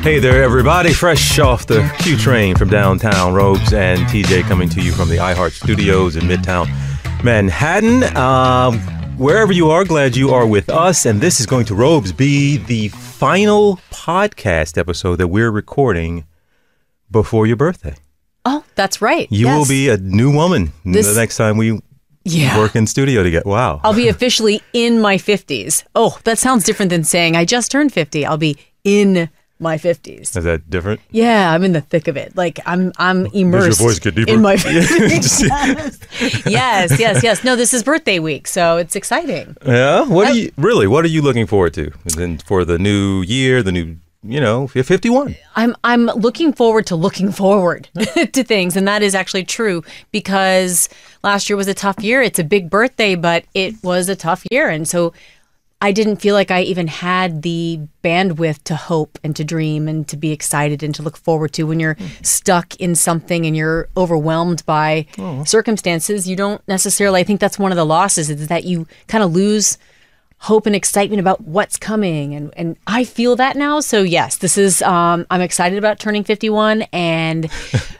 Hey there, everybody. Fresh off the Q train from downtown. Robes and TJ coming to you from the iHeart Studios in Midtown Manhattan. Wherever you are, glad you are with us. And this is going to, Robes, be the final podcast episode that we're recording before your birthday. Oh, that's right. You will be a new woman the next time we work in studio together. Wow. I'll be officially in my 50s. Oh, that sounds different than saying I just turned 50. I'll be in my 50s. Is that different? Yeah, I'm in the thick of it. Like I'm immersed. Does your voice get deeper? In my 50s. Yes. No, this is birthday week, so it's exciting. Yeah. What are you looking forward to? And then for the new year, the new, you're 51. I'm looking forward to things, and that is actually true because last year was a tough year. It's a big birthday, but it was a tough year, and so I didn't feel like I even had the bandwidth to hope and to dream and to be excited and to look forward to. When you're stuck in something and you're overwhelmed by circumstances, you don't necessarily, I think that's one of the losses, is that you kind of lose hope and excitement about what's coming. And I feel that now. So yes, this is, I'm excited about turning 51, and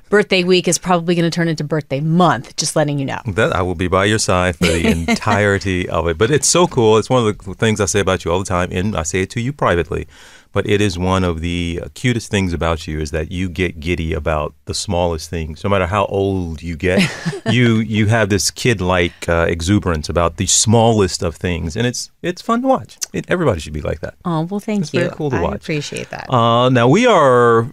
birthday week is probably going to turn into birthday month, just letting you know. That I will be by your side for the entirety of it. But it's so cool. It's one of the things I say about you all the time, and I say it to you privately. But it is one of the cutest things about you is that you get giddy about the smallest things. No matter how old you get, you have this kid-like exuberance about the smallest of things. And it's fun to watch. Everybody should be like that. Oh, well, thank you. It's very cool to watch. I appreciate that. Now, we are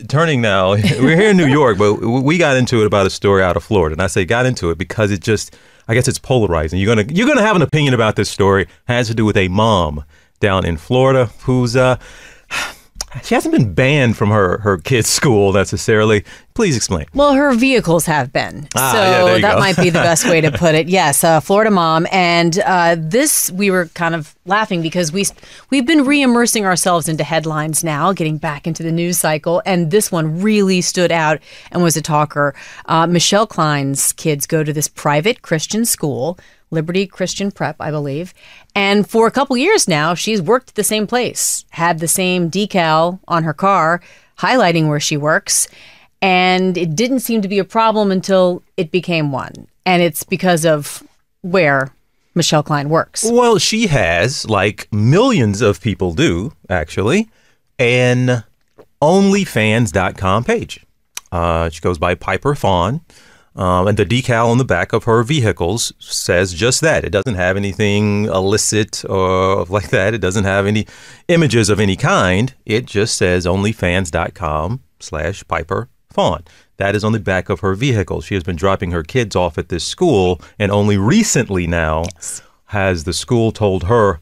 turning now. We're here in New York, but we got into it about a story out of Florida. And I say got into it because it just, I guess it's polarizing. You're gonna have an opinion about this story. It has to do with a mom down in Florida who's she hasn't been banned from her kids' school necessarily. Please explain. Well, her vehicles have been. That might be the best way to put it. Yes, Florida mom. And this, we were kind of laughing because we've been re-immersing ourselves into headlines now, getting back into the news cycle. And this one really stood out and was a talker. Michelle Cline's kids go to this private Christian school, Liberty Christian Prep, I believe. And for a couple years now, she's worked at the same place, had the same decal on her car, highlighting where she works. And it didn't seem to be a problem until it became one. And it's because of where Michelle Cline works. Well, she has, like millions of people do, actually, an OnlyFans.com page. She goes by Piper Fawn. And the decal on the back of her vehicles says just that. It doesn't have anything illicit or like that. It doesn't have any images of any kind. It just says OnlyFans.com/Piper Fawn. That is on the back of her vehicle. She has been dropping her kids off at this school, and only recently now has the school told her,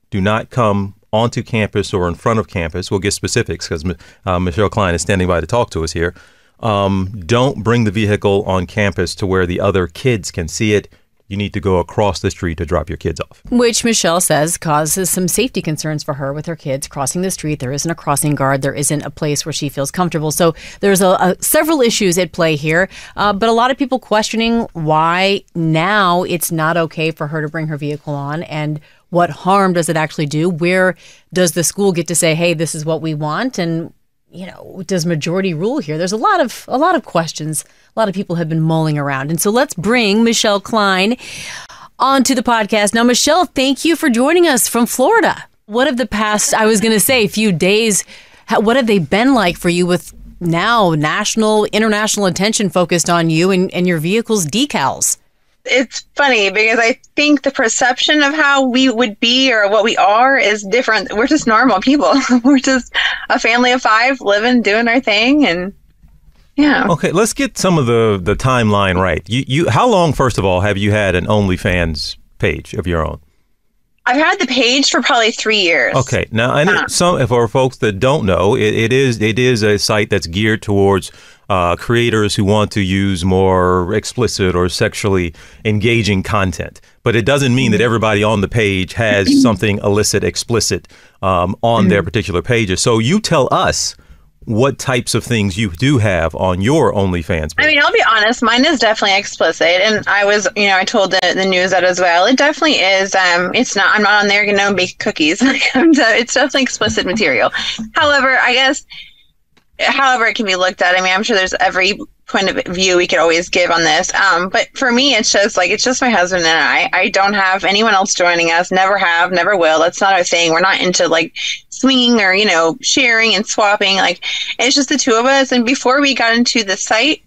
do not come onto campus or in front of campus. We'll get specifics because Michelle Cline is standing by to talk to us here. Don't bring the vehicle on campus to where the other kids can see it. You need to go across the street to drop your kids off. Which Michelle says causes some safety concerns for her with her kids crossing the street. There isn't a crossing guard. There isn't a place where she feels comfortable. So there's several issues at play here. But a lot of people questioning why now it's not okay for her to bring her vehicle on, and what harm does it actually do? Where does the school get to say, hey, this is what we want? And does majority rule here? There's a lot of questions. A lot of people have been mulling around. And so let's bring Michelle Cline onto the podcast. Now, Michelle, thank you for joining us from Florida. What have the past, few days, what have they been like for you with now national, international attention focused on you and your vehicle's decals? It's funny because I think the perception of how we would be or what we are is different. We're just normal people. We're just a family of 5 living, doing our thing. And yeah. Okay, let's get some of the timeline right. You how long, first of all, have you had an OnlyFans page of your own? I've had the page for probably 3 years. Okay. Now, I know for folks that don't know, it is a site that's geared towards creators who want to use more explicit or sexually engaging content. But it doesn't mean that everybody on the page has something illicit, explicit on their particular pages. So you tell us, what types of things you do have on your OnlyFans page. I mean, I'll be honest, mine is definitely explicit. And I was, I told the news that as well. It definitely is. It's not, I'm not on there, bake cookies. It's definitely explicit material. However, I guess, however it can be looked at. I mean, I'm sure there's every point of view we could always give on this. But for me, it's just my husband and I don't have anyone else joining us. Never have, never will. That's not our thing. We're not into swinging or, sharing and swapping. It's just the two of us. And before we got into the site,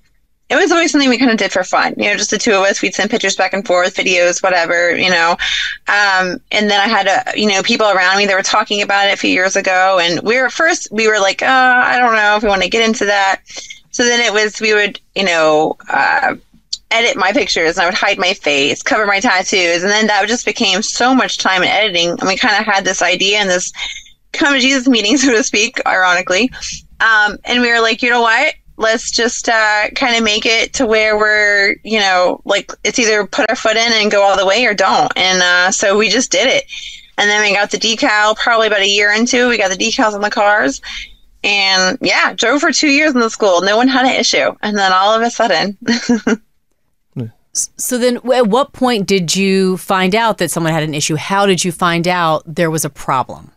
it was always something we kind of did for fun. Just the two of us. We'd send pictures back and forth, videos, whatever, and then I had, people around me that were talking about it a few years ago. And we were like, I don't know if we want to get into that. So then we would, edit my pictures and I would hide my face, cover my tattoos. And then that just became so much time in editing. And we kind of had this idea and this come to Jesus meeting, so to speak, ironically. And we were like, you know what? Let's just kind of make it to where we're, it's either put our foot in and go all the way or don't. And so we just did it. And then we got the decal probably about a year into. We got the decals on the cars. And yeah, drove for 2 years in the school. No one had an issue. And then all of a sudden. So then at what point did you find out that someone had an issue? How did you find out there was a problem?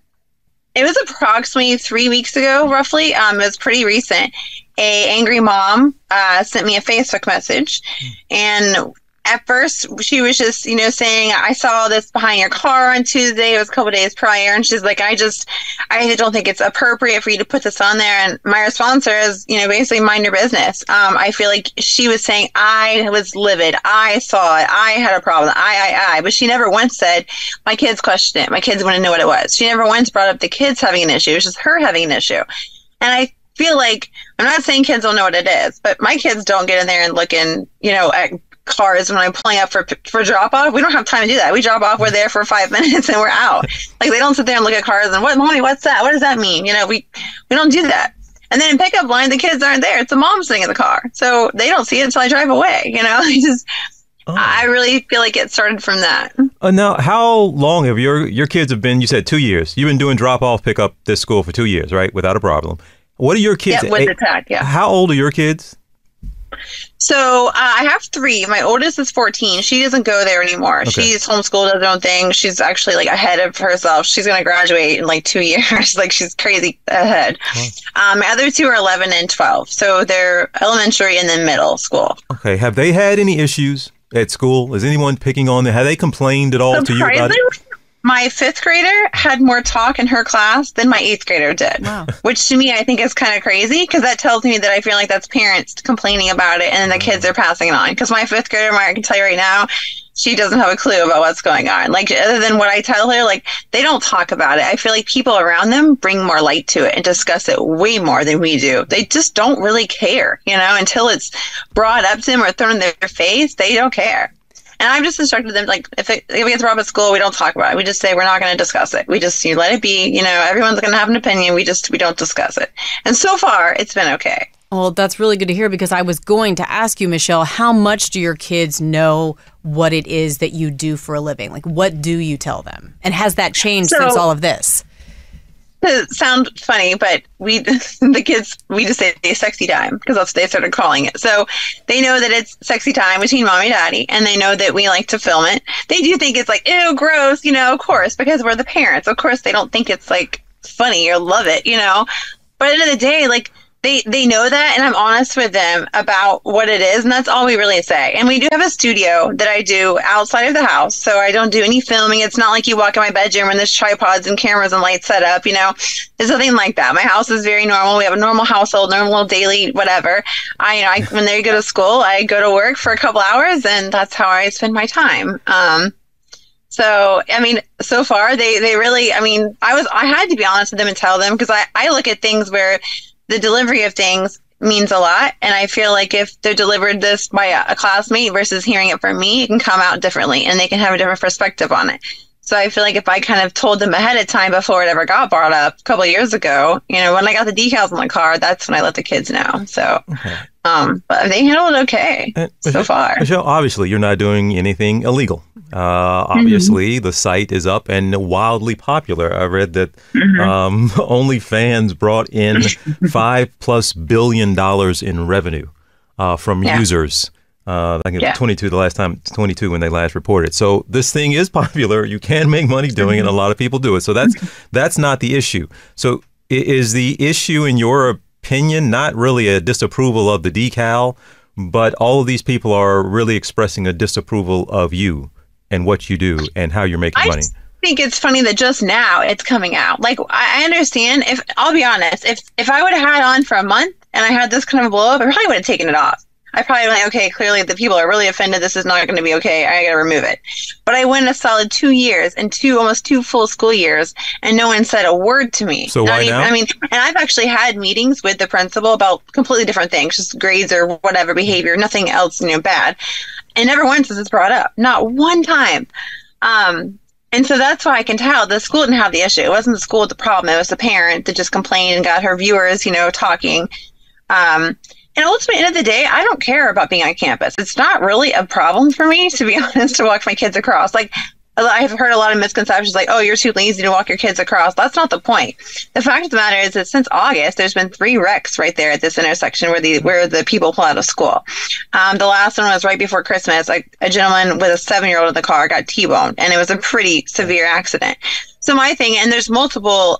It was approximately 3 weeks ago, roughly. It was pretty recent. A angry mom sent me a Facebook message. And at first, she was just, saying, I saw this behind your car on Tuesday. It was a couple days prior. And she's like, I don't think it's appropriate for you to put this on there. And my response to her is, basically mind your business. I feel like she was saying, I was livid. I saw it. I had a problem. But she never once said, my kids questioned it. My kids want to know what it was. She never once brought up the kids having an issue. It was just her having an issue. And I feel like, I'm not saying kids don't know what it is, but my kids don't get in there and look in, at cars when I'm pulling up for drop off. We don't have time to do that. We drop off, we're there for 5 minutes and we're out. They don't sit there and look at cars and mommy, what's that? What does that mean? We don't do that. And then in pickup line, the kids aren't there. It's the mom sitting in the car. So they don't see it until I drive away. I really feel like it started from that. Now, how long have your kids have been, you said 2 years. You've been doing drop off, pick up this school for 2 years, right? Without a problem. What are your kids? Yeah, with the tag, yeah. How old are your kids? So I have 3. My oldest is 14. She doesn't go there anymore. Okay. She's homeschooled, does her own thing. She's actually ahead of herself. She's going to graduate in 2 years. She's crazy ahead. Wow. My other 2 are 11 and 12. So they're elementary and then middle school. Okay. Have they had any issues at school? Is anyone picking on them? Have they complained at all to you about it? My 5th grader had more talk in her class than my 8th grader did. Wow. Which to me, I think is kind of crazy because that tells me that I feel like that's parents complaining about it and then the kids are passing it on. Because my 5th grader, I can tell you right now, she doesn't have a clue about what's going on. Other than what I tell her, they don't talk about it. I feel like people around them bring more light to it and discuss it way more than we do. They just don't really care, until it's brought up to them or thrown in their face, they don't care. And I've just instructed them, if it gets brought up at school, we don't talk about it. We just say we're not going to discuss it. We just let it be. Everyone's going to have an opinion. We don't discuss it. And so far, it's been okay. Well, that's really good to hear because I was going to ask you, Michelle, how much do your kids know what it is that you do for a living? What do you tell them? And has that changed since all of this? It sounds funny, but the kids, we just say sexy time because that's what they started calling it. So they know that it's sexy time between mommy and daddy, and they know that we like to film it. They do think it's ew, gross, of course, because we're the parents. Of course, they don't think it's funny or love it, But at the end of the day, they know that, and I'm honest with them about what it is, and that's all we really say. And we do have a studio that I do outside of the house, so I don't do any filming. It's not like you walk in my bedroom and there's tripods and cameras and lights set up, There's nothing like that. My house is very normal. We have a normal household, normal daily whatever. When they go to school, I go to work for a couple hours, and that's how I spend my time. So, so far, they really, I had to be honest with them and tell them because I look at things where the delivery of things means a lot. And I feel like if they're delivered this by a classmate versus hearing it from me, it can come out differently and they can have a different perspective on it. So I feel like if I kind of told them ahead of time before it ever got brought up a couple of years ago, you know, when I got the decals on the car, that's when I let the kids know. So, but they handled it okay so far. Michelle, obviously, you're not doing anything illegal. Obviously, the site is up and wildly popular. I read that OnlyFans brought in $5+ billion in revenue from users. I think it was 22 the last time, 22 when they last reported. So this thing is popular. You can make money doing it. A lot of people do it. So that's not the issue. So is the issue, in your opinion, not really a disapproval of the decal, but all of these people are really expressing a disapproval of you and what you do and how you're making money? I think it's funny that just now it's coming out. Like, I understand, if I'll be honest, if I would have had on for a month and I had this kind of blow up, I probably would have taken it off. I probably like, okay, clearly the people are really offended. This is not going to be okay. I got to remove it. But I went a solid 2 years and almost 2 full school years, and no one said a word to me. So why now? I mean, and I've actually had meetings with the principal about completely different things, just grades or whatever, behavior, nothing else, you know, bad. And never once is this brought up. Not one time. And so that's why I can tell the school didn't have the issue. It wasn't the school with the problem. It was the parent that just complained and got her viewers, you know, talking. And ultimately, at the end of the day, I don't care about being on campus. It's not really a problem for me, to be honest, to walk my kids across. Like, I've heard a lot of misconceptions like, oh, you're too lazy to walk your kids across. That's not the point. The fact of the matter is that since August, there's been 3 wrecks right there at this intersection where the people pull out of school. The last one was right before Christmas. Like, a gentleman with a 7-year-old in the car got T-boned, and it was a pretty severe accident. So my thing, and there's multiple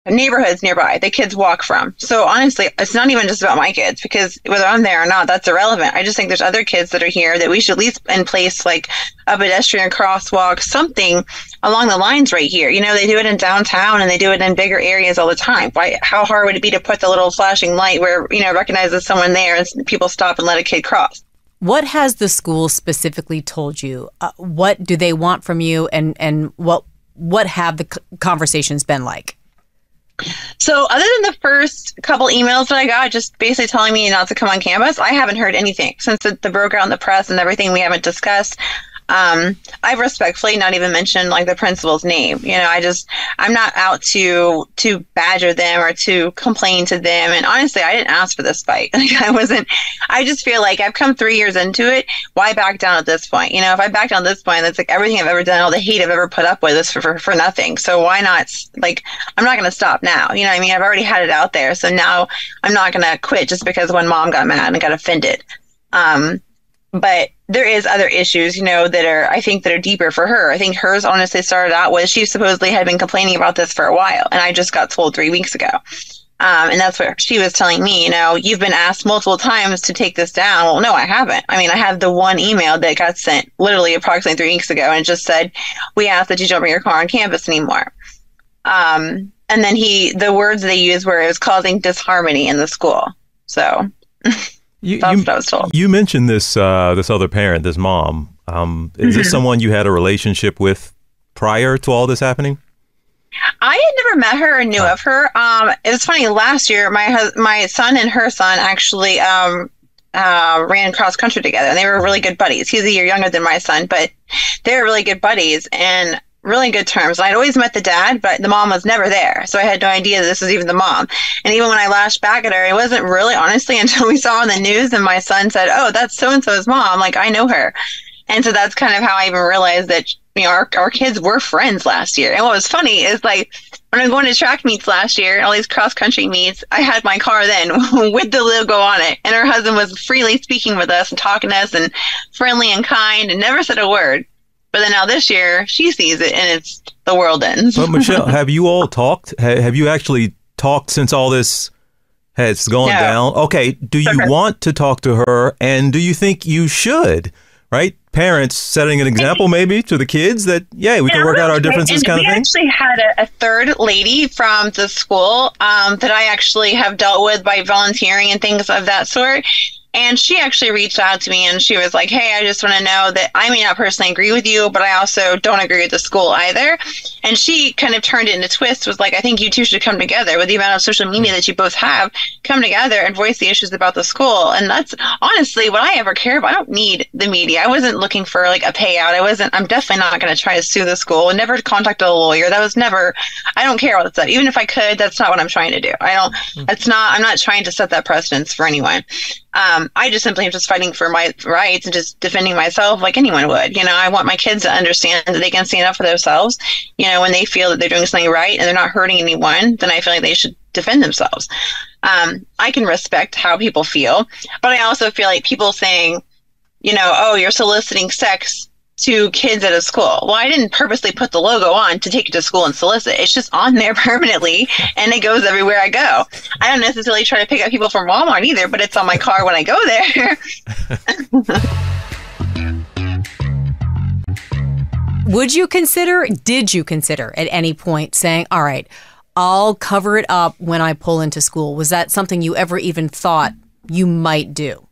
neighborhoods nearby the kids walk from. So honestly, it's not even just about my kids, because whether I'm there or not, that's irrelevant. I just think there's other kids that are here that we should at least in place like a pedestrian crosswalk, something along the lines right here. You know, they do it in downtown and they do it in bigger areas all the time. Why? How hard would it be to put the little flashing light where, you know, recognizes someone there and people stop and let a kid cross? What has the school specifically told you? What do they want from you, and what have the conversations been like? So other than the first couple emails that I got, just basically telling me not to come on campus, I haven't heard anything since the broke out in the press and everything. We haven't discussed. I've respectfully not even mentioned like the principal's name. You know, I'm not out to badger them or to complain to them. And honestly, I didn't ask for this fight. Like, I just feel like I've come 3 years into it. Why back down at this point? You know, if I back down at this point, that's like everything I've ever done, all the hate I've ever put up with is for nothing. So why not? Like, I'm not going to stop now. You know what I mean? I've already had it out there. So now I'm not going to quit just because one mom got mad and got offended. But there is other issues, you know, I think that are deeper for her. I think hers honestly started out with she supposedly had been complaining about this for a while. And I just got told 3 weeks ago. And that's what she was telling me, you know, you've been asked multiple times to take this down. Well, no, I haven't. I mean, I have the one email that got sent literally approximately 3 weeks ago. And it just said, we ask that you don't bring your car on campus anymore. And then the words they used were it was causing disharmony in the school. So... That's what I was told. You mentioned this other parent, this mom. Is this someone you had a relationship with prior to all this happening? I had never met her or knew of her. It was funny. Last year, my son and her son actually ran cross country together, and they were really good buddies. He's a year younger than my son, but they were really good buddies and really good terms. I'd always met the dad, but the mom was never there. So I had no idea that this was even the mom. And even when I lashed back at her, it wasn't really, honestly, until we saw on the news and my son said, oh, that's so-and-so's mom. Like, I know her. And so that's kind of how I even realized that, you know, our kids were friends last year. And what was funny is, like, when I'm going to track meets last year, all these cross-country meets, I had my car then with the logo on it. And her husband was freely speaking with us and talking to us and friendly and kind and never said a word. But then now this year, she sees it and it's the world ends. But Michelle, have you all talked? Have you actually talked since all this has gone down? Okay. Do you want to talk to her? And do you think you should? Right? Parents setting an example maybe to the kids that, we can work out our differences kind of thing. We actually had a third lady from the school that I actually have dealt with by volunteering and things of that sort. And she actually reached out to me and she was like, hey, I just want to know that I may not personally agree with you, but I also don't agree with the school either. And she kind of turned it into a twist, was like, I think you two should come together with the amount of social media that you both have, come together and voice the issues about the school. And that's honestly what I ever care about. I don't need the media. I wasn't looking for like a payout. I'm definitely not going to try to sue the school, and never contacted a lawyer. That was never, I don't care about that. Even if I could, that's not what I'm trying to do. I'm not trying to set that precedence for anyone. I just simply am just fighting for my rights and just defending myself like anyone would. You know, I want my kids to understand that they can stand up for themselves. You know, when they feel that they're doing something right and they're not hurting anyone, then I feel like they should defend themselves. I can respect how people feel, but I also feel like people saying, you know, oh, you're soliciting sex to kids at a school. Well, I didn't purposely put the logo on to take it to school and solicit. It's just on there permanently, and it goes everywhere I go. I don't necessarily try to pick up people from Walmart either, but it's on my car when I go there. Did you consider at any point saying, all right, I'll cover it up when I pull into school? Was that something you ever even thought you might do?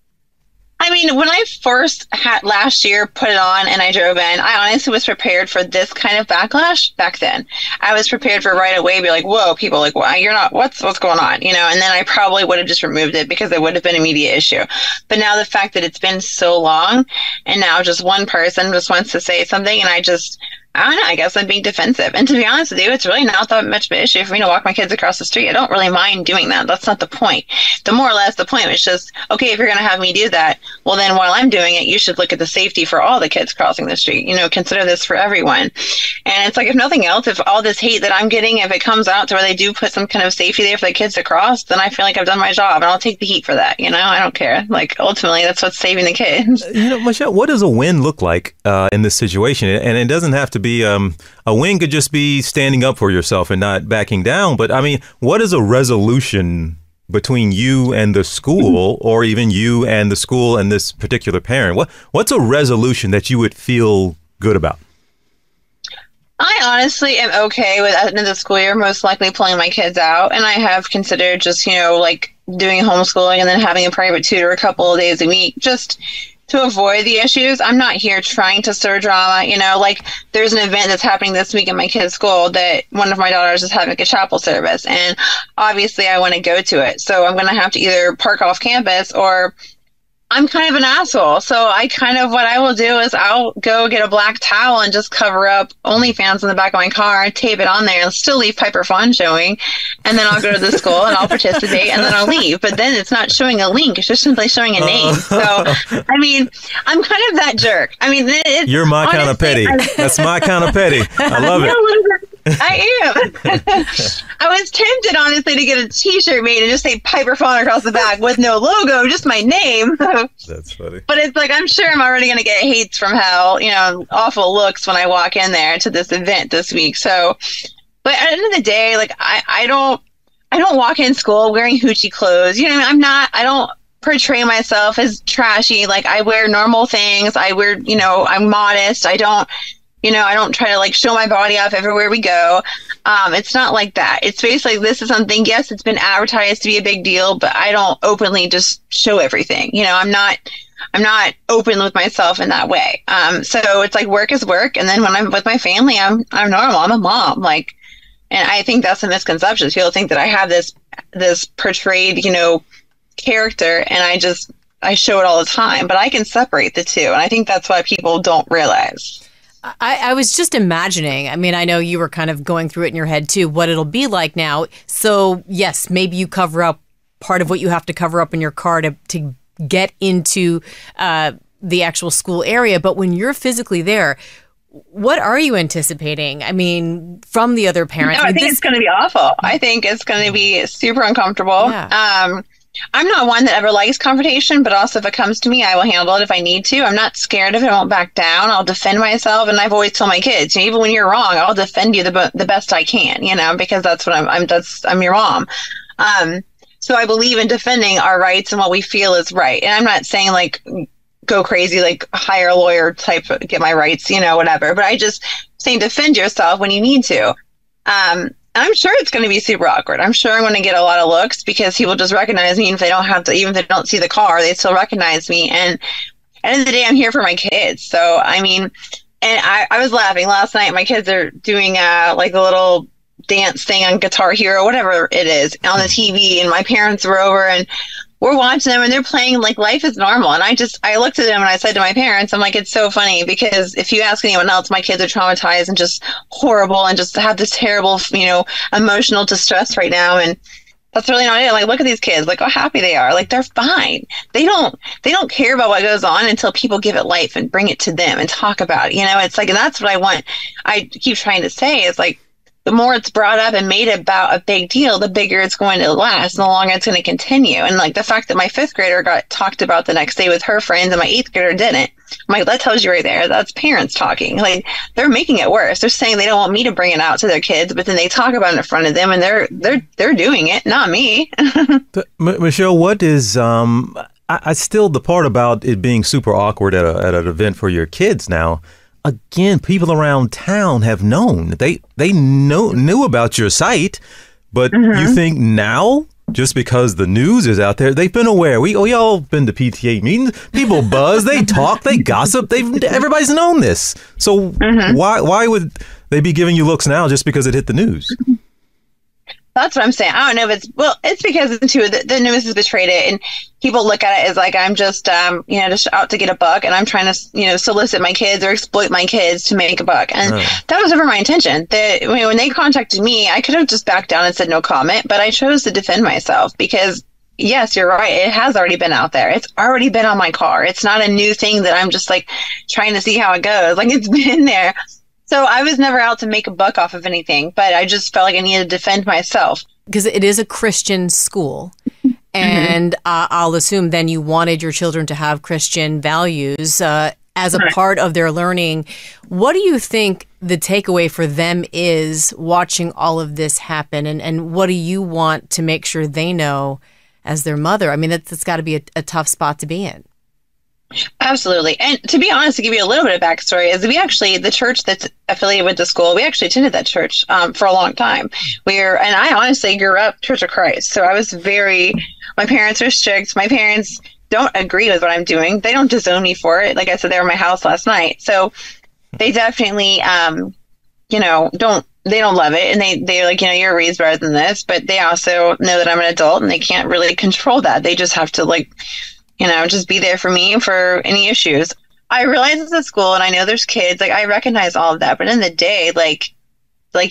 I mean, when I first had last year put it on and I drove in, I honestly was prepared for this kind of backlash back then. I was prepared for right away be like, whoa, people like, why you're not, what's going on? You know, and then I probably would have just removed it because it would have been a media issue. But now the fact that it's been so long and now just one person just wants to say something, and I don't know, I guess I'm being defensive. And to be honest with you, it's really not that much of an issue for me to walk my kids across the street. I don't really mind doing that. That's not the point. More or less, the point was just, okay, if you're going to have me do that, well, then while I'm doing it, you should look at the safety for all the kids crossing the street. You know, consider this for everyone. And it's like, if nothing else, if all this hate that I'm getting, if it comes out to where they do put some kind of safety there for the kids to cross, then I feel like I've done my job, and I'll take the heat for that. You know, I don't care. Like, ultimately, that's what's saving the kids. You know, Michelle, what does a win look like in this situation? And it doesn't have to be a win, could just be standing up for yourself and not backing down. But I mean, what is a resolution between you and the school, or even you and the school and this particular parent? What's a resolution that you would feel good about? I honestly am okay with, at the end of the school year, most likely pulling my kids out. And I have considered just, you know, like doing homeschooling and then having a private tutor a couple of days a week, just to avoid the issues. I'm not here trying to stir drama. You know, like there's an event that's happening this week at my kid's school that one of my daughters is having a chapel service. And obviously I want to go to it. So I'm going to have to either park off campus, or I'm kind of an asshole. So what I will do is I'll go get a black towel and just cover up OnlyFans in the back of my car, tape it on there, and still leave Piper Fawn showing. And then I'll go to the school and I'll participate, and then I'll leave. But then it's not showing a link. It's just simply showing a name. So, I mean, I'm kind of that jerk. I mean, you're my kind of petty. That's my kind of petty. I love it. I am. I was tempted, honestly, to get a T-shirt made and just say Piper Fawn across the back with no logo, just my name. That's funny. But it's like, I'm sure I'm already going to get hates from hell, you know, awful looks when I walk in there to this event this week. So, but at the end of the day, like, I don't walk in school wearing hoochie clothes. You know, I don't portray myself as trashy. Like, I wear normal things. I'm modest. I don't try to like show my body off everywhere we go. It's not like that. It's basically, this is something, yes, it's been advertised to be a big deal, but I don't openly just show everything. You know, I'm not open with myself in that way. So it's like, work is work. And then when I'm with my family, I'm normal. I'm a mom. Like, and I think that's a misconception. People think that I have this portrayed, you know, character, and I show it all the time, but I can separate the two. And I think that's why people don't realize. I was just imagining, I mean, I know you were kind of going through it in your head too, what it'll be like now. So yes, maybe you cover up part of what you have to cover up in your car to get into the actual school area. But when you're physically there, what are you anticipating? I mean, from the other parents? No, I think it's going to be awful. I think it's going to be super uncomfortable. Yeah. I'm not one that ever likes confrontation, but also if it comes to me, I will handle it if I need to. I'm not scared of it. I won't back down. I'll defend myself. And I've always told my kids, even when you're wrong, I'll defend you the best I can, you know, because that's what I'm your mom. So I believe in defending our rights and what we feel is right. And I'm not saying like go crazy, like hire a lawyer type, get my rights, you know, whatever. But I just saying defend yourself when you need to. I'm sure it's going to be super awkward. I'm sure I'm going to get a lot of looks because people just recognize me. And if they don't have to, even if they don't see the car, they still recognize me. And at the end of the day, I'm here for my kids. So, I mean, and I was laughing last night. My kids are doing like a little dance thing on Guitar Hero, whatever it is, on the TV. And my parents were over and we're watching them and they're playing like life is normal. And I looked at them and I said to my parents, I'm like, it's so funny because if you ask anyone else, my kids are traumatized and just horrible and just have this terrible, emotional distress right now. And that's really not it. Like, look at these kids, like how happy they are. Like, they're fine. They don't care about what goes on until people give it life and bring it to them and talk about it. It's like, and that's what I want. I keep trying to say is like, the more it's brought up and made about a big deal, the bigger it's going to last and the longer it's going to continue. And like the fact that my 5th grader got talked about the next day with her friends and my 8th grader didn't, I'm like, that tells you right there, that's parents talking. Like, they're making it worse. They're saying they don't want me to bring it out to their kids, but then they talk about it in front of them and they're doing it, not me. Michelle, what is, I still, the part about it being super awkward at an event for your kids now, again, people around town have known. They knew about your site, but you think now, just because the news is out there, they've been aware. We all been to PTA meetings. People buzz, they talk, they gossip. Everybody's known this. So why would they be giving you looks now just because it hit the news? That's what I'm saying. I don't know if it's because too the news has betrayed it, and people look at it as like I'm just just out to get a buck, and I'm trying to solicit my kids or exploit my kids to make a buck, and that was never my intention. When they contacted me, I could have just backed down and said no comment, but I chose to defend myself because yes, you're right. It has already been out there. It's already been on my car. It's not a new thing that I'm just like trying to see how it goes. Like, it's been there. So I was never out to make a buck off of anything, but I just felt like I needed to defend myself. Because it is a Christian school. And I'll assume then you wanted your children to have Christian values as a part of their learning. What do you think the takeaway for them is watching all of this happen? And what do you want to make sure they know as their mother? I mean, that's got to be a tough spot to be in. Absolutely. And to be honest, to give you a little bit of backstory, is the church that's affiliated with the school, we actually attended that church for a long time. And I honestly grew up Church of Christ. So I was my parents are strict. My parents don't agree with what I'm doing. They don't disown me for it. Like I said, they were at my house last night. So they definitely, they don't love it. And they're like, you're raised better than this. But they also know that I'm an adult and they can't really control that. They just have to just be there for me for any issues. I realize it's a school and I know there's kids. Like, I recognize all of that. But in the day, like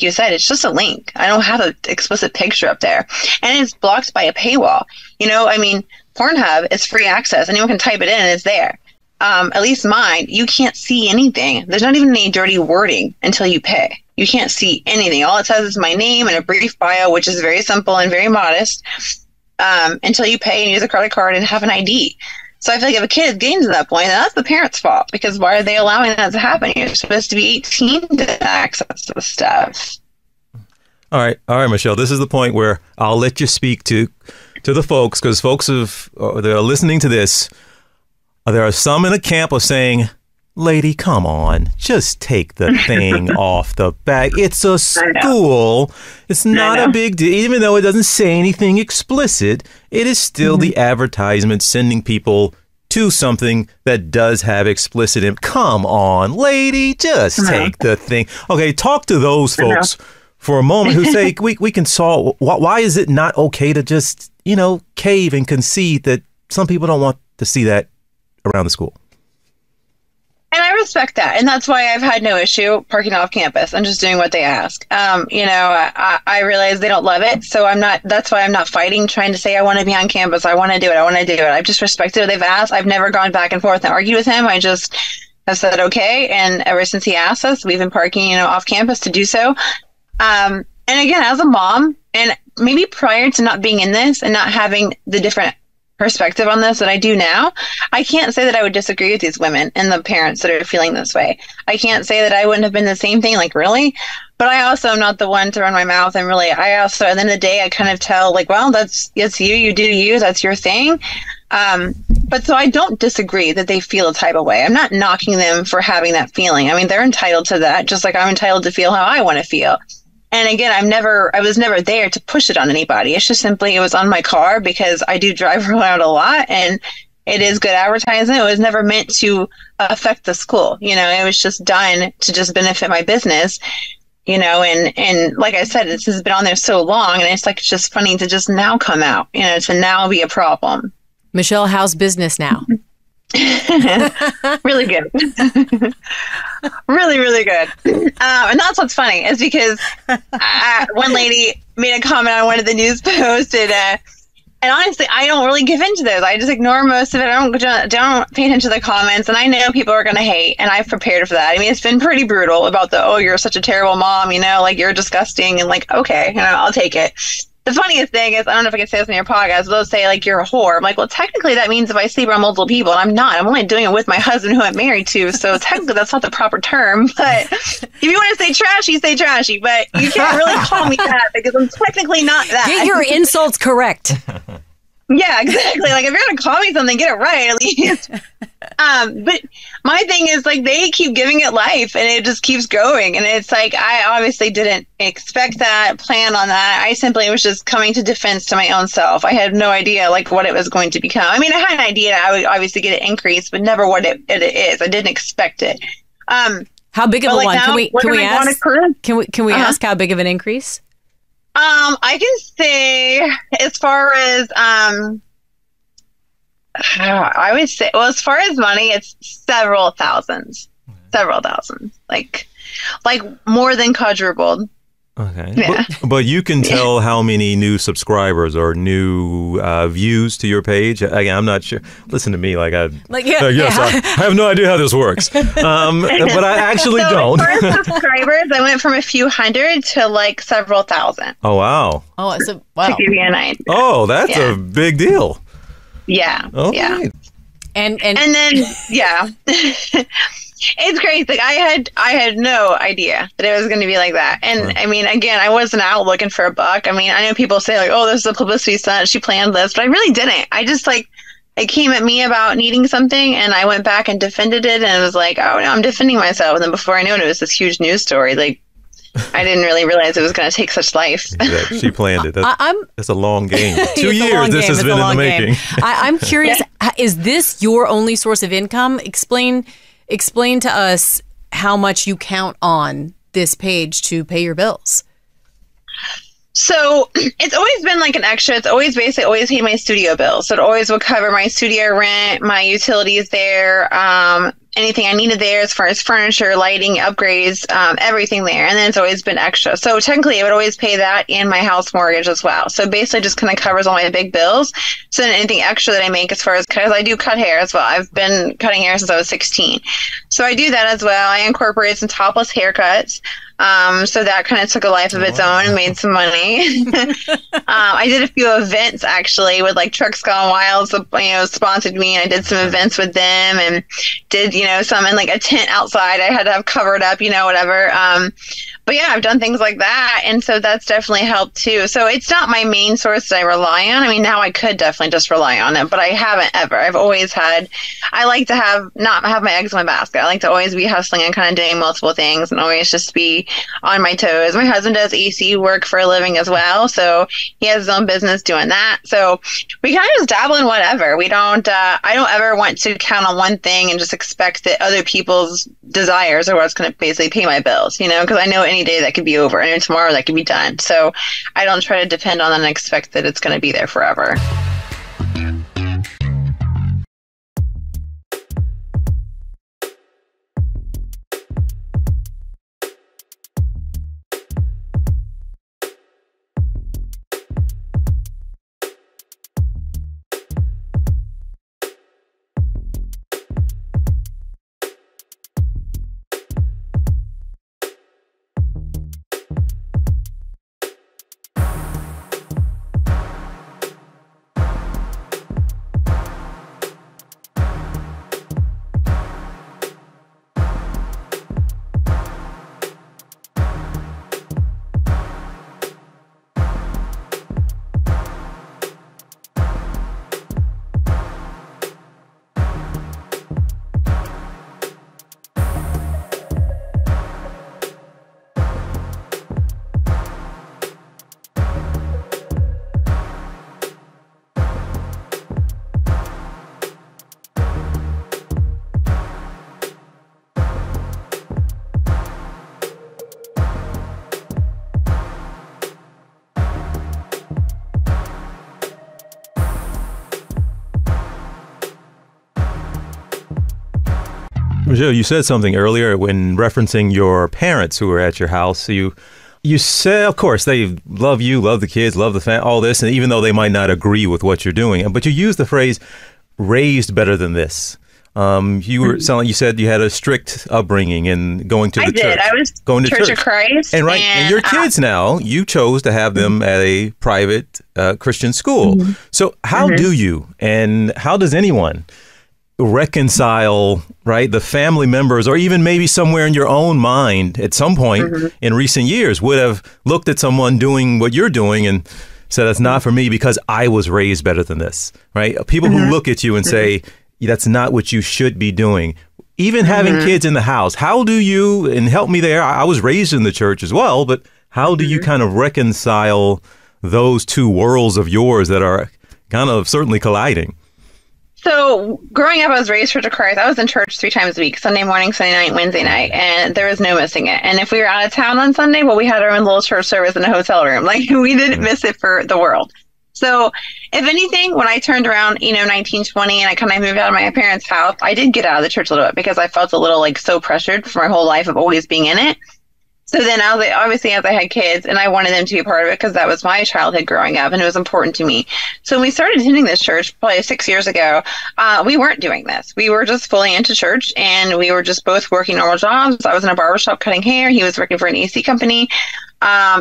you said, it's just a link. I don't have an explicit picture up there. And it's blocked by a paywall. Pornhub is free access. Anyone can type it in and it's there. At least mine, you can't see anything. There's not even any dirty wording until you pay. You can't see anything. All it says is my name and a brief bio, which is very simple and very modest. Until you pay and use a credit card and have an ID. So I feel like if a kid gains to that point, then that's the parents' fault, because why are they allowing that to happen? You're supposed to be 18 to access the stuff. All right, Michelle, this is the point where I'll let you speak to the folks, because folks they're listening to this. There are some in the camp of saying, lady, come on, just take the thing off the back. It's a school. It's not a big deal. Even though it doesn't say anything explicit, it is still the advertisement sending people to something that does have explicit. Come on, lady, just take the thing. Okay, talk to those folks for a moment who say, we can solve. Why is it not okay to just, cave and concede that some people don't want to see that around the school? And I respect that. And that's why I've had no issue parking off campus and just doing what they ask. I realize they don't love it. So that's why I'm not fighting, trying to say I want to be on campus. I want to do it. I've just respected what they've asked. I've never gone back and forth and argued with him. I just have said, okay. And ever since he asked us, we've been parking, off campus to do so. And again, as a mom, and maybe prior to not being in this and not having the different perspective on this that I do now, I can't say that I would disagree with these women and the parents that are feeling this way. I can't say that I wouldn't have been the same thing, like, really, but I also am not the one to run my mouth. And really, I also, at the end of the day, I kind of tell, like, well, it's you do you, that's your thing. But so I don't disagree that they feel a type of way. I'm not knocking them for having that feeling. I mean, they're entitled to that, just like I'm entitled to feel how I want to feel. And again, I was never there to push it on anybody. It's just simply, it was on my car because I do drive around a lot, and it is good advertising. It was never meant to affect the school. It was just done to just benefit my business, and like I said, this has been on there so long, and it's just funny to just now come out, to now be a problem. Michelle, how's business now? Really good. Really, really good. And that's what's funny is because one lady made a comment on one of the news posts, and honestly, I don't really give into those. I just ignore most of it. I don't pay attention to the comments, and I know people are going to hate, and I've prepared for that. I mean, it's been pretty brutal about you're such a terrible mom, you're disgusting, and okay, I'll take it. The funniest thing is, I don't know if I can say this on your podcast, but they'll say, you're a whore. I'm like, well, technically that means if I sleep around multiple people, and I'm not. I'm only doing it with my husband who I'm married to, so technically that's not the proper term. But if you want to say trashy, say trashy. But you can't really call me that because I'm technically not that. Get your insults correct. Yeah, exactly. If you're going to call me something, get it right at least. But my thing is, they keep giving it life, and it just keeps going. And it's I obviously didn't expect that, plan on that. I simply was just coming to defense to my own self. I had no idea, what it was going to become. I mean, I had an idea I would obviously get an increase, but never what it is. I didn't expect it. How big of a one? Now, Can we ask? Can we ask how big of an increase? I can say as far as I would say, as far as money, it's several thousands, like more than quadrupled. Okay. Yeah. But you can tell how many new subscribers or new views to your page. Again, I'm not sure. Listen to me, I have no idea how this works. But I actually don't. For subscribers, I went from a few hundred to several thousand. Oh, wow. Oh, so wow. To give you an idea. Oh, that's a big deal. Yeah. Okay. Yeah. And then yeah. It's crazy. I had no idea that it was going to be like that. And right. I mean, again, I wasn't out looking for a buck. I mean, I know people say oh, this is a publicity stunt. She planned this, but I really didn't. I just it came at me about needing something, and I went back and defended it, and it was oh, no, I'm defending myself. And then before I knew it was this huge news story. I didn't really realize it was going to take such life. Exactly. She planned it. That's a long game. 2 years this has been in the making. I'm curious, is this your only source of income? Explain to us how much you count on this page to pay your bills. So it's always been an extra. It's always always paid my studio bills. So it always would cover my studio rent, my utilities there, anything I needed there as far as furniture, lighting, upgrades, everything there. And then it's always been extra. So technically it would always pay that and my house mortgage as well. So basically just kind of covers all my big bills. So then anything extra that I make as far as, because I do cut hair as well. I've been cutting hair since I was 16. So I do that as well. I incorporated some topless haircuts. So that kind of took a life of its own and made some money. I did a few events actually with Trucks Gone Wild, sponsored me, and I did some events with them and did, some in a tent outside. I had to have covered up, whatever. But yeah, I've done things like that. And so that's definitely helped too. So it's not my main source that I rely on. I mean, now I could definitely just rely on it, but I haven't ever. I've always had, I like to not have my eggs in my basket. I like to always be hustling and kind of doing multiple things and always just be on my toes. My husband does AC work for a living as well. So he has his own business doing that. So we kind of just dabble in whatever. We don't, I don't ever want to count on one thing and just expect that other people's desires are what's going to basically pay my bills, because I know any day that could be over and tomorrow that could be done. So I don't try to depend on that and expect that it's going to be there forever. Michelle, you said something earlier when referencing your parents who were at your house. You said, of course, they love you, love the kids, love the family, all this, and even though they might not agree with what you're doing, but you used the phrase "raised better than this." You said you had a strict upbringing and going to the church. I was going to Church of Christ, and your kids now, you chose to have them at a private Christian school. So how do you, and how does anyone reconcile, right, the family members, or even maybe somewhere in your own mind at some point in recent years would have looked at someone doing what you're doing and said, "That's not for me because I was raised better than this," right? People who look at you and say, "That's not what you should be doing." Even having kids in the house, how do you, and help me there, I was raised in the church as well, but how do you kind of reconcile those two worlds of yours that are kind of certainly colliding? So growing up, I was raised Church of Christ. I was in church 3 times a week, Sunday morning, Sunday night, Wednesday night, and there was no missing it. And if we were out of town on Sunday, well, we had our own little church service in a hotel room. Like, we didn't miss it for the world. So if anything, when I turned around, 1920, and I kind of moved out of my parents' house, I did get out of the church a little bit because I felt a little like so pressured for my whole life of always being in it. So then I was like, obviously, as I had kids, and I wanted them to be a part of it because that was my childhood growing up and it was important to me. So when we started attending this church probably 6 years ago, we weren't doing this. We were just fully into church and we were just both working normal jobs. I was in a barbershop cutting hair. He was working for an AC company.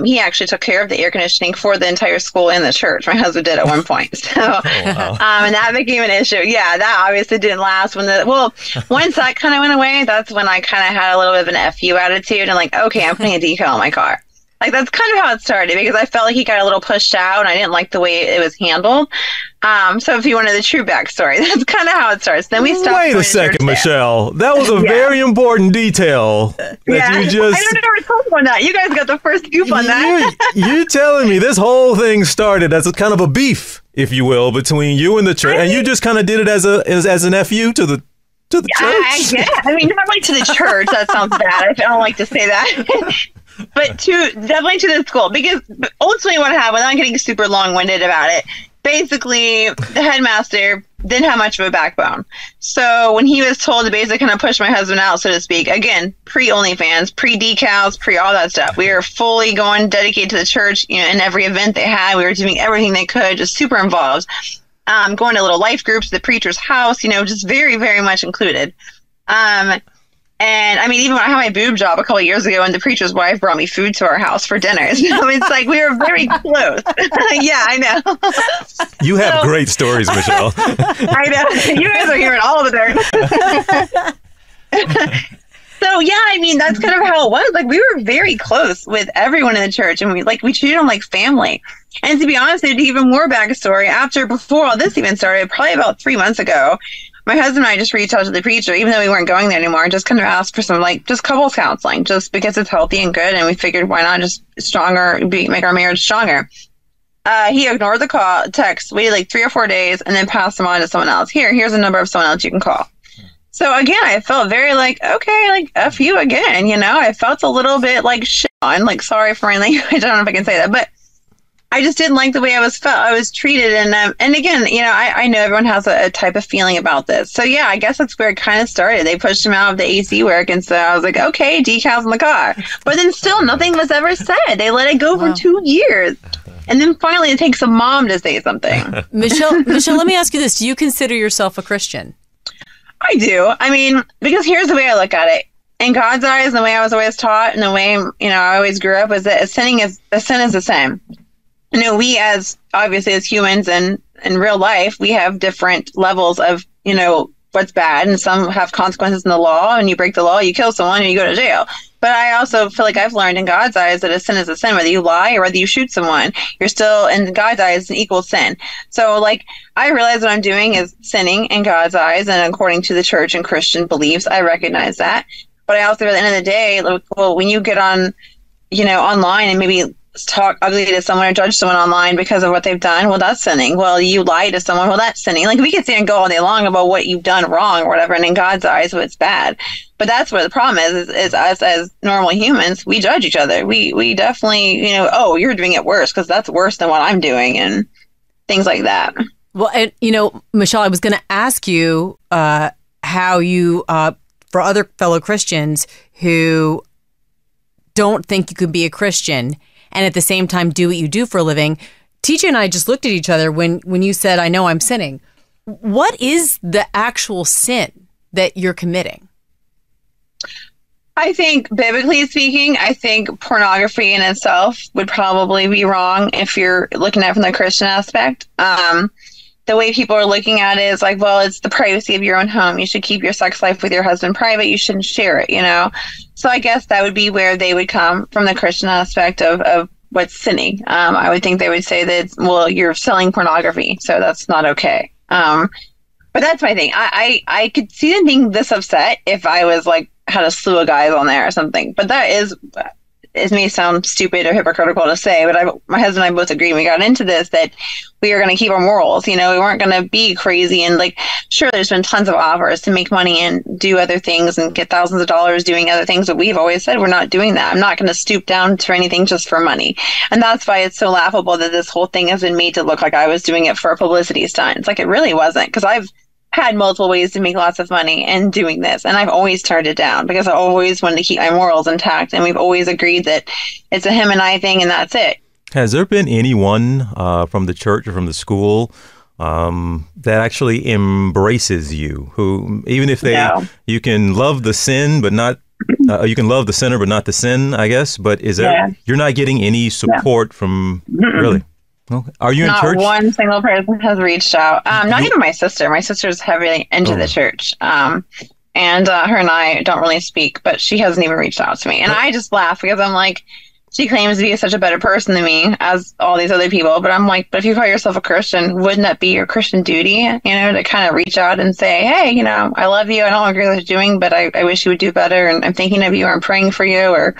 He actually took care of the air conditioning for the entire school in the church. My husband did at one point. So, and that became an issue. Yeah, that obviously didn't last. Once that kind of went away, that's when I kind of had a little bit of an FU attitude and like, okay, I'm putting a decal on my car. Like, that's kind of how it started because I felt like he got a little pushed out and I didn't like the way it was handled. So if you wanted the true backstory, that's kind of how it starts. Then we stopped. Wait a second, Michelle. That was a very important detail that you just... I don't ever told you on that. You guys got the first scoop on that. You're telling me this whole thing started as a kind of a beef, if you will, between you and the church, and you just kind of did it as an FU to the church. Yeah, I mean, not like to the church. That sounds bad. I don't like to say that. But definitely to the school, because ultimately what happened, without getting super long-winded about it, basically the headmaster didn't have much of a backbone. So when he was told to basically kind of push my husband out, so to speak, again, pre-OnlyFans, pre-decals, pre-all that stuff, we were fully going dedicated to the church, in every event they had. We were doing everything they could, just super involved. Going to little life groups, the preacher's house, just very, very much included. And I mean, even when I had my boob job a couple of years ago and the preacher's wife brought me food to our house for dinner. So it's like we were very close. Yeah, I know. You have great stories, Michelle. I know. You guys are hearing all of the dirt. So, yeah, I mean, that's kind of how it was. Like, we were very close with everyone in the church and we treated them like family. And to be honest, there's even more backstory. Before all this even started, probably about 3 months ago, my husband and I just reached out to the preacher, even though we weren't going there anymore, and just kind of asked for some, just couples counseling, just because it's healthy and good. And we figured, why not just make our marriage stronger? He ignored the text, waited 3 or 4 days, and then passed them on to someone else. Here's a number of someone else you can call. So again, I felt very okay, F you again, I felt a little bit shit on, sorry for my language, I don't know if I can say that, but I just didn't like the way I was treated. And again, I know everyone has a type of feeling about this. So yeah, I guess that's where it kind of started. They pushed him out of the AC work. And so I was like, okay, decals in the car. But then still nothing was ever said. They let it go for 2 years. And then finally it takes a mom to say something. Michelle, let me ask you this. Do you consider yourself a Christian? I do. I mean, because here's the way I look at it. In God's eyes, the way I was always taught and the way, I always grew up was that a sin is the same. We as humans and in real life, we have different levels of, what's bad. And some have consequences in the law. And you break the law, you kill someone and you go to jail. But I also feel like I've learned in God's eyes that a sin is a sin. Whether you lie or whether you shoot someone, you're still, in God's eyes, an equal sin. So I realize what I'm doing is sinning in God's eyes. And according to the church and Christian beliefs, I recognize that. But I also, at the end of the day, when you get on, online and maybe talk ugly to someone or judge someone online because of what they've done, well, that's sinning. Well, you lie to someone, well, that's sinning. We can sit and go all day long about what you've done wrong or whatever, and in God's eyes, what's bad. But that's where the problem is us as normal humans, we judge each other. We definitely, oh, you're doing it worse because that's worse than what I'm doing and things like that. Well, and, Michelle, I was going to ask you how you for other fellow Christians who don't think you could be a Christian and at the same time do what you do for a living. TJ and I just looked at each other when you said, I know I'm sinning. What is the actual sin that you're committing? I think, biblically speaking, I think pornography in itself would probably be wrong if you're looking at it from the Christian aspect. The way people are looking at it is like, well, it's the privacy of your own home. You should keep your sex life with your husband private. You shouldn't share it, you know? So I guess that would be where they would come from, the Christian aspect of what's sinning. I would think they would say that, well, you're selling pornography, so that's not okay. But that's my thing. I could see them being this upset if I was like, had a slew of guys on there or something. But that is, it may sound stupid or hypocritical to say, but my husband and I both agreed when we got into this that we are going to keep our morals. You know, we weren't going to be crazy. And like, sure, there's been tons of offers to make money and do other things and get thousands of dollars doing other things. But we've always said we're not doing that. I'm not going to stoop down to anything just for money. And that's why it's so laughable that this whole thing has been made to look like I was doing it for a publicity stunt. It's like, it really wasn't, because I've had multiple ways to make lots of money and doing this, and I've always turned it down because I always wanted to keep my morals intact, and we've always agreed that it's a him and I thing and that's it. Has there been anyone from the church or from the school that actually embraces you, who, even if you can love the sin but not you can love the sinner but not the sin, I guess, but is there you're not getting any support from really? Okay. Are you in church? Not one single person has reached out. Not even my sister. My sister's heavily into the church. And her and I don't really speak, but she hasn't even reached out to me. And I just laugh because I'm like, she claims to be such a better person than me as all these other people. But I'm like, but if you call yourself a Christian, wouldn't that be your Christian duty, you know, to kind of reach out and say, hey, you know, I love you. I don't agree with what you're doing, but I wish you would do better. And I'm thinking of you, or I'm praying for you,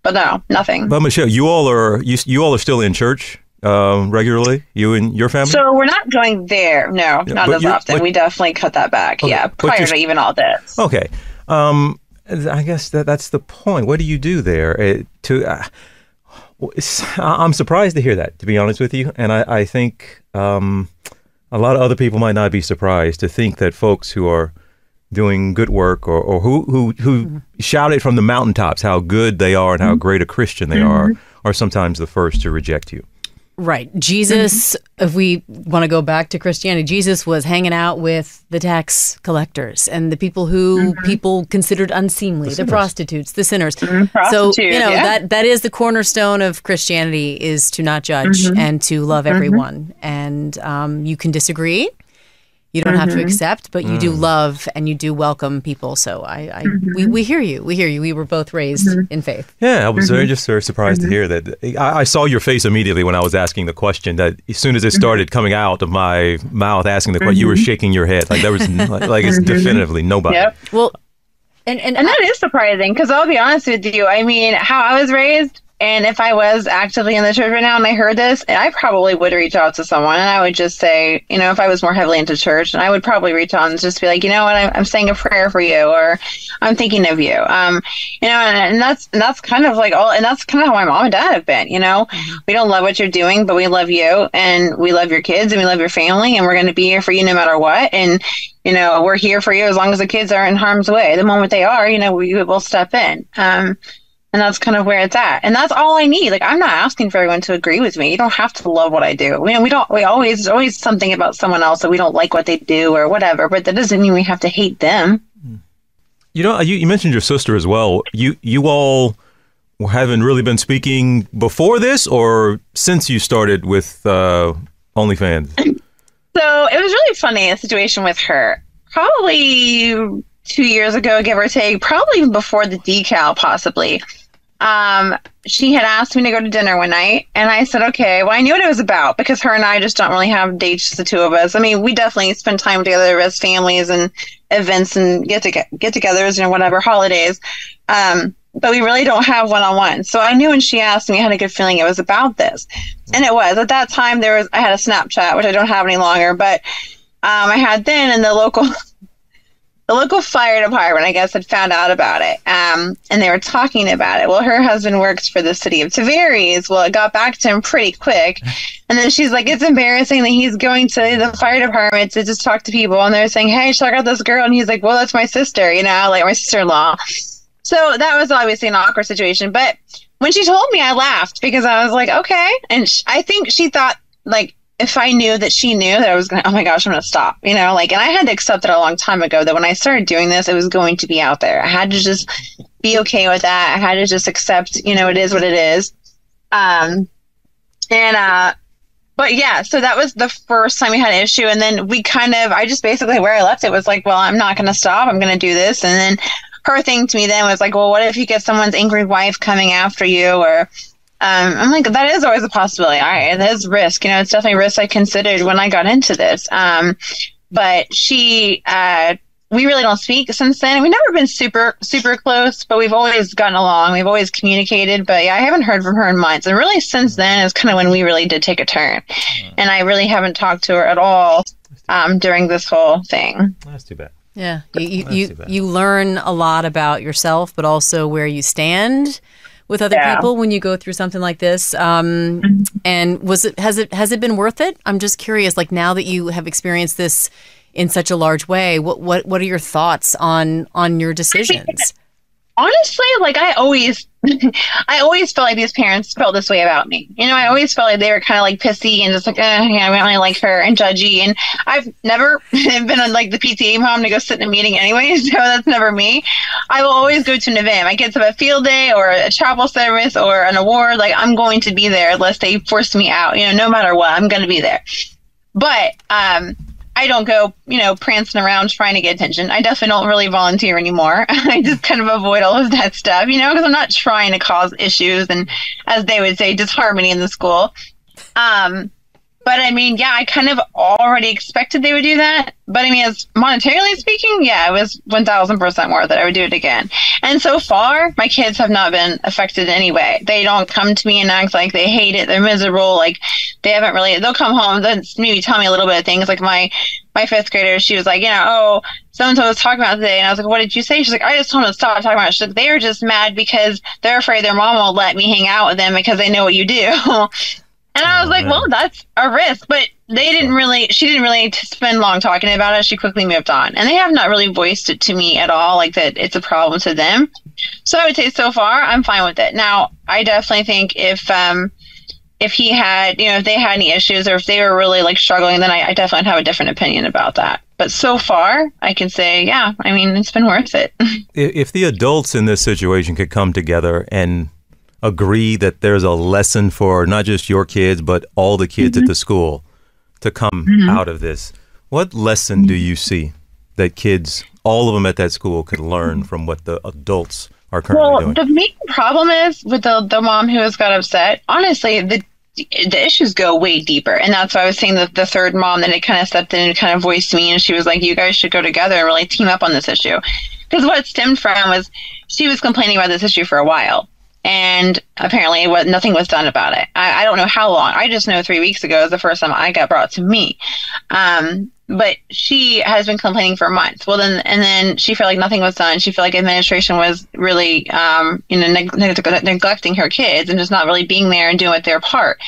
but no, nothing. But Michelle, you all are still in church regularly, you and your family? So we're not going there. No, not as often. We definitely cut that back. Okay, prior to even all this. Okay. I guess that's the point. What do you do there? I'm surprised to hear that, to be honest with you. And I think a lot of other people might not be surprised to think that folks who are doing good work or who shout it from the mountaintops how good they are and how great a Christian they are sometimes the first to reject you. Right. Jesus, if we want to go back to Christianity, Jesus was hanging out with the tax collectors and the people who people considered unseemly, the prostitutes, the sinners. So, you know, that is the cornerstone of Christianity, is to not judge and to love everyone. And you can disagree. You don't have to accept, but you do love and you do welcome people. So we hear you. We hear you. We were both raised in faith. Yeah, I was just very surprised to hear that. I saw your face immediately when I was asking the question, that as soon as it started coming out of my mouth asking the question, you were shaking your head. Like there was like it's definitively nobody. Yep. Well, and that is surprising, because I'll be honest with you. I mean, how I was raised, and if I was actively in the church right now and I heard this, I probably would reach out to someone, and I would just say, you know, if I was more heavily into church, and I would probably reach out and just be like, you know what, I'm saying a prayer for you, or I'm thinking of you. You know, and that's kind of like all, and that's kind of how my mom and dad have been. You know, we don't love what you're doing, but we love you, and we love your kids, and we love your family, and we're going to be here for you no matter what. And you know, we're here for you as long as the kids aren't in harm's way. The moment they are, you know, we will step in. And that's kind of where it's at. And that's all I need. Like, I'm not asking for everyone to agree with me. You don't have to love what I do. You know, there's always something about someone else that we don't like what they do or whatever, but that doesn't mean we have to hate them. You know, you mentioned your sister as well. You all haven't really been speaking before this or since you started with OnlyFans? So it was really funny, a situation with her. Probably 2 years ago, give or take, probably even before the decal, possibly. She had asked me to go to dinner one night, and I said, okay. Well, I knew what it was about, because her and I just don't really have dates, the two of us. I mean, we definitely spend time together as families and events and get-togethers, you know, whatever, holidays. But we really don't have one-on-one. So I knew when she asked me, I had a good feeling it was about this. And it was. At that time, I had a Snapchat, which I don't have any longer, but I had then in the local the local fire department, I guess, had found out about it. And they were talking about it. Well, her husband works for the city of Tavares. Well, it got back to him pretty quick. And then she's like, it's embarrassing that he's going to the fire department to just talk to people. And they're saying, hey, check out this girl. And he's like, well, that's my sister, like my sister-in-law. So that was obviously an awkward situation. But when she told me, I laughed because I was like, okay. And I think she thought, like, if I knew that she knew that I was going to, oh my gosh, I'm going to stop, and I had to accept it a long time ago that when I started doing this, it was going to be out there. I had to just be okay with that. I had to just accept, it is what it is. But yeah, so that was the first time we had an issue. And then I just basically where I left it was like, well, I'm not going to stop. I'm going to do this. And then her thing to me then was like, well, what if you get someone's angry wife coming after you? Or I'm like, that is always a possibility. All right, that is risk. It's definitely risk I considered when I got into this. But we really don't speak since then. We've never been super, super close, but we've always gotten along. We've always communicated. But yeah, I haven't heard from her in months. And really since then is kind of when we really did take a turn. And I really haven't talked to her at all during this whole thing. That's too bad. Yeah, you learn a lot about yourself, but also where you stand with other people when you go through something like this. And has it been worth it? I'm just curious, like now that you have experienced this in such a large way, what are your thoughts on your decisions? Honestly, like I always felt like these parents felt this way about me. I always felt like they were kind of like pissy and just like, I don't really like her and judgy. And I've never been on like the PTA mom to go sit in a meeting anyway, so that's never me. I will always go to an event. My kids have a field day or a chapel service or an award. Like I'm going to be there unless they force me out. No matter what, I'm going to be there. But I don't go, prancing around trying to get attention. I definitely don't really volunteer anymore. I just kind of avoid all of that stuff, because I'm not trying to cause issues and, as they would say, disharmony in the school. But I mean, yeah, I kind of already expected they would do that. But I mean, as monetarily speaking, yeah, it was 1,000% worth it. I would do it again. And so far, my kids have not been affected in any way. They don't come to me and act like they hate it. They're miserable. Like they haven't really, they'll come home, they'll maybe tell me a little bit of things. Like my fifth grader, she was like, oh, so-and-so was talking about today. And I was like, what did you say? She's like, I just told them to stop talking about it. She's like, they're just mad because they're afraid their mom won't let me hang out with them because they know what you do. And I was like, well, that's a risk. But she didn't really spend long talking about it. She quickly moved on. And they have not really voiced it to me at all, like that it's a problem to them. So I would say so far, I'm fine with it. Now, I definitely think if he had, if they had any issues or if they were really like struggling, then I definitely have a different opinion about that. But so far, I can say, yeah, I mean, it's been worth it. If the adults in this situation could come together and agree that there's a lesson for not just your kids, but all the kids at the school to come out of this, what lesson do you see that kids, all of them at that school, could learn from what the adults are currently doing? The main problem is with the mom who has got upset, honestly, the issues go way deeper. And that's why I was saying that the third mom that had kind of stepped in and kind of voiced me, and she was like, you guys should go together and really team up on this issue. Because what it stemmed from was she was complaining about this issue for a while. And apparently nothing was done about it. I don't know how long. I just know 3 weeks ago is the first time I got brought to me. But she has been complaining for months. Well, then she felt like nothing was done. She felt like administration was really, neglecting her kids and just not really being there and doing their part.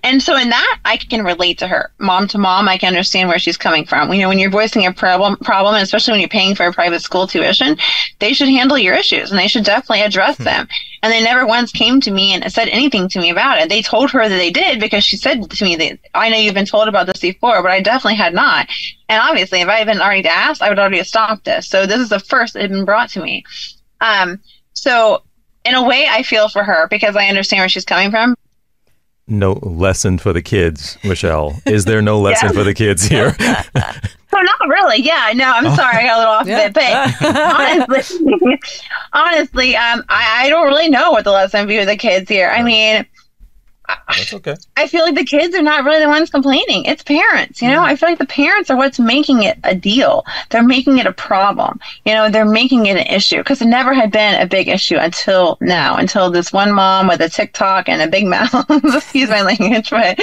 And so in that, I can relate to her. Mom to mom, I can understand where she's coming from. When you're voicing a problem, especially when you're paying for a private school tuition, they should handle your issues and they should definitely address them. And they never once came to me and said anything to me about it. They told her that they did because she said to me, that I know you've been told about this before, but I definitely had not. And obviously, if I had been already asked, I would already have stopped this. So this is the first that had been brought to me. So in a way, I feel for her because I understand where she's coming from. No lesson for the kids, Michelle. Is there no lesson for the kids here? So not really. Yeah, no, I'm sorry. I got a little off of it. But honestly, I don't really know what the lesson would be with the kids here. I mean, that's okay. I feel like the kids are not really the ones complaining. It's parents, I feel like the parents are what's making it a deal. They're making it a problem. They're making it an issue because it never had been a big issue until now, until this one mom with a TikTok and a big mouth, excuse my language, but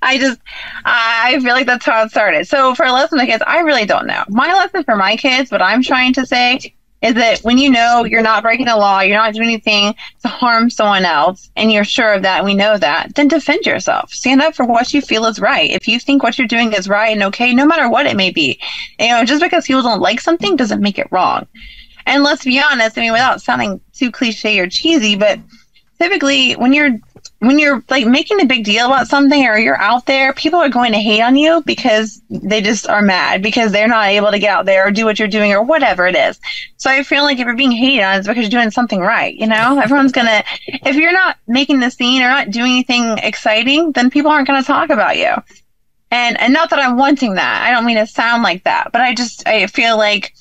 I feel like that's how it started. So for a lesson to kids, I really don't know. My lesson for my kids, what I'm trying to say is that when you know you're not breaking the law, you're not doing anything to harm someone else, and you're sure of that, and we know that, then defend yourself. Stand up for what you feel is right. If you think what you're doing is right and okay, no matter what it may be, just because people don't like something doesn't make it wrong. And let's be honest, I mean, without sounding too cliche or cheesy, but typically when you're like making a big deal about something or you're out there, people are going to hate on you because they just are mad because they're not able to get out there or do what you're doing or whatever it is. So I feel like if you're being hated on, it's because you're doing something right. Everyone's gonna, if you're not making the scene or not doing anything exciting, then people aren't going to talk about you. And not that I'm wanting that. I don't mean to sound like that, but I feel like,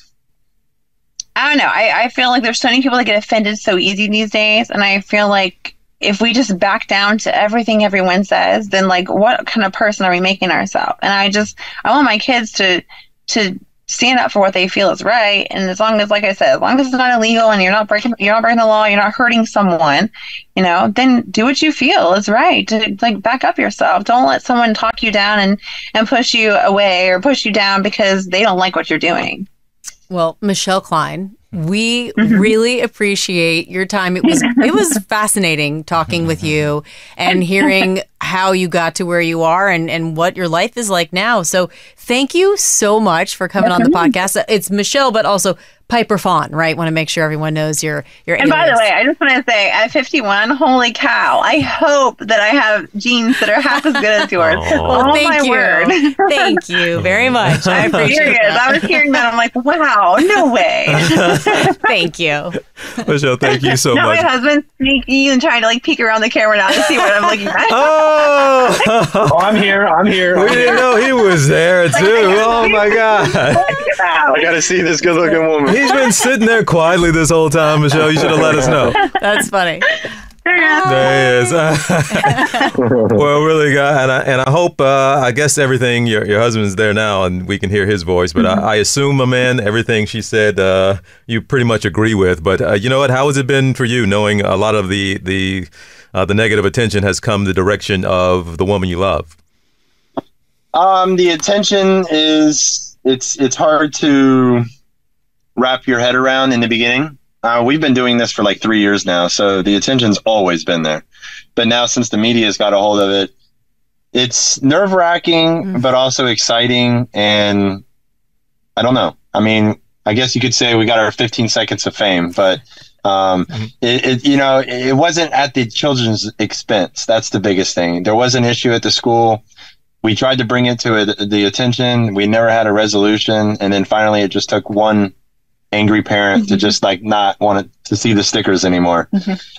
I don't know. I feel like there's so many people that get offended so easy these days. And I feel like if we just back down to everything everyone says, then like what kind of person are we making ourselves? And I want my kids to stand up for what they feel is right. And as long as, like I said, as long as it's not illegal and you're not breaking the law, you're not hurting someone, then do what you feel is right. To like back up yourself. Don't let someone talk you down and push you away or push you down because they don't like what you're doing. Well, Michelle Cline, we really appreciate your time. It was fascinating talking with you and hearing how you got to where you are and what your life is like now. So thank you so much for coming on the podcast. It's Michelle, but also Piper Fawn, right? Want to make sure everyone knows your And by the way, I just want to say, at 51, holy cow, I hope that I have genes that are half as good as yours. Well, thank you. Word. Thank you very much. I appreciate that. I was hearing that. I'm like, wow, no way. Thank you. Michelle, thank you so much. My husband's sneaky and trying to like peek around the camera now to see what I'm looking at. Oh, I'm here. We didn't know he was there too. Oh my God. I got to see this good looking woman. He's been sitting there quietly this whole time, Michelle. You should have let us know. That's funny. There he is. Well, really, and I hope, I guess everything, your husband's there now and we can hear his voice, but I assume, man, everything she said, you pretty much agree with. But you know what? How has it been for you knowing a lot of the negative attention has come the direction of the woman you love? The attention is, it's hard to wrap your head around in the beginning. We've been doing this for like 3 years now, so the attention's always been there. But now since the media's got a hold of it, it's nerve-wracking, but also exciting. And I don't know. I mean, I guess you could say we got our 15 seconds of fame, but it wasn't at the children's expense. That's the biggest thing. There was an issue at the school. We tried to bring it to the attention. We never had a resolution. And then finally it just took one angry parent to just like not want to see the stickers anymore.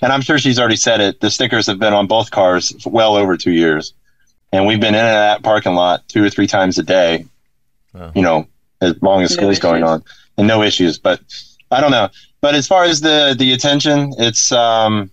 And I'm sure she's already said it. The stickers have been on both cars for well over 2 years. And we've been in and out of that parking lot 2 or 3 times a day, as long as school's going on, and no issues. But I don't know. But as far as the attention, it's, I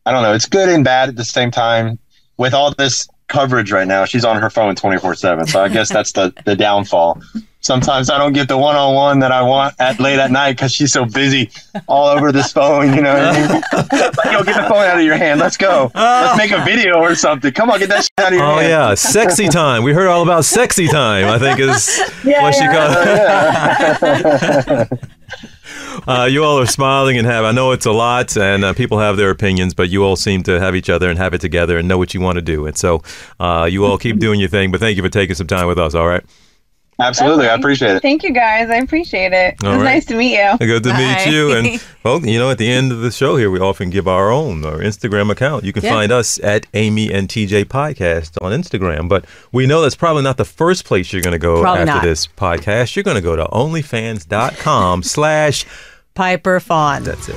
don't know. It's good and bad at the same time. With all this coverage right now, she's on her phone 24/7. So I guess that's the downfall. Sometimes I don't get the one-on-one that I want late at night because she's so busy all over this phone, you know what I mean? Like, yo, get the phone out of your hand. Let's go. Let's make a video or something. Come on, get that shit out of your hand. Oh, yeah. Sexy time. We heard all about sexy time, I think is what she called it. You all are smiling and I know it's a lot and people have their opinions, but you all seem to have each other and have it together and know what you want to do. And so you all keep doing your thing, but thank you for taking some time with us. All right. Absolutely. Okay. I appreciate it. Thank you guys. I appreciate it. It was nice to meet you. Good to meet you. And well, at the end of the show here, we often give our Instagram account. You can find us at Amy and TJ Podcast on Instagram. But we know that's probably not the first place you're going to go this podcast. You're going to go to onlyfans.com/Piper Fawn. That's it.